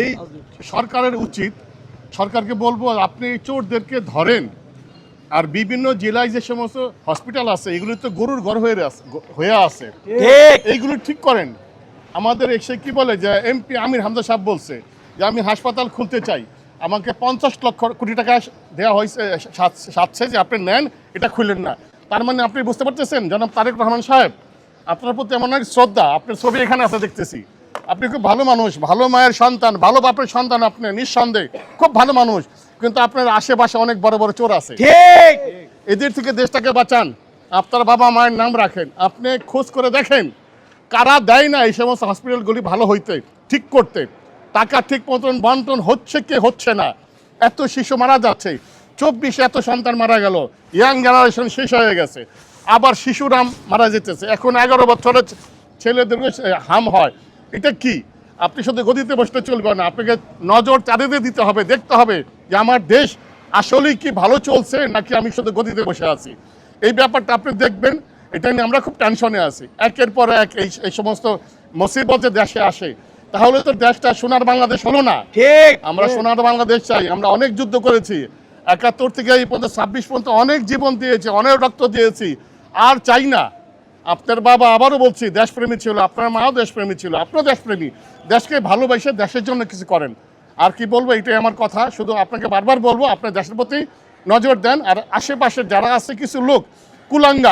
এই সরকারের উচিত, সরকারকে বলবো আপনি চোরদেরকে ধরেন, আর বিভিন্ন জেলায় যে সমস্ত হসপিটাল আছে এগুলো তো গরুর ঘর হয়ে আছে, এইগুলো ঠিক করেন। আমাদের এসে কি বলে যে এমপি আমির হামজা সাহেব বলছে যে আমি হাসপাতাল খুলতে চাই, আমাকে 50 লক্ষ কোটি টাকা দেওয়া হয়েছে, সাথে যে আপনি নেন, এটা খুললেন না। তার মানে আপনি বুঝতে পারতেছেন জনাব তারেক রহমান সাহেব, আপনার প্রতি এমন এক শ্রদ্ধা, আপনার ছবি এখানে আছে দেখতেছি, আপনি খুব ভালো মানুষ, ভালো মায়ের সন্তান, ভালো বাপের সন্তান, আপনি নিঃসন্দেহে খুব ভালো মানুষ, কিন্তু আপনার আশেপাশে অনেক বড় বড় চোর আছে, ঠিক, এদের থেকে দেশটাকে বাঁচান। আপনার বাবা মায়ের নাম রাখেন, আপনি খোঁজ করে দেখেন কারা দেয় না এই সমস্ত হসপিটালগুলি ভালো হইতে, ঠিক করতে, টাকা ঠিক মতন বন্টন হচ্ছে কি হচ্ছে না, এত শিশু মারা যাচ্ছে, 24 এত সন্তান মারা গেল, ইয়াং জেনারেশন শেষ হয়ে গেছে, আবার শিশুরা মারা যেতেছে, এখন 11 বছরের ছেলেদের হাম হয়, এটা কি? আপনি শুধু গদিতে বসতে চলবে না, আপনাকে নজর চারিদিকে দিতে হবে, দেখতে হবে যে আমার দেশ আসলেই কি ভালো চলছে নাকি আমি শুধু গদিতে বসে আছি। এই ব্যাপারটা আপনি দেখবেন, এটা নিয়ে আমরা খুব টেনশনে আছি। একের পর এক এই সমস্ত মুসিবত যে দেশে আসে, তাহলে তো দেশটা সোনার বাংলাদেশ হলো না। ঠিক, আমরা সোনার বাংলাদেশ চাই, আমরা অনেক যুদ্ধ করেছি, 71 থেকে এই পর্যন্ত 26 পর্যন্ত অনেক জীবন দিয়েছি, অনেক রক্ত দিয়েছি, আর চাই না। আপনার বাবা, আবারও বলছি, দেশপ্রেমী ছিল, আপনার মাও দেশপ্রেমী ছিল, আপনিও দেশপ্রেমী, দেশকে ভালোবাসে দেশের জন্য কিছু করেন। আর কি বলবো, এটাই আমার কথা, শুধু আপনাকে বারবার বলবো আপনার দেশের প্রতি নজর দেন, আর আশেপাশে যারা আছে কিছু লোক কুলাঙ্গার,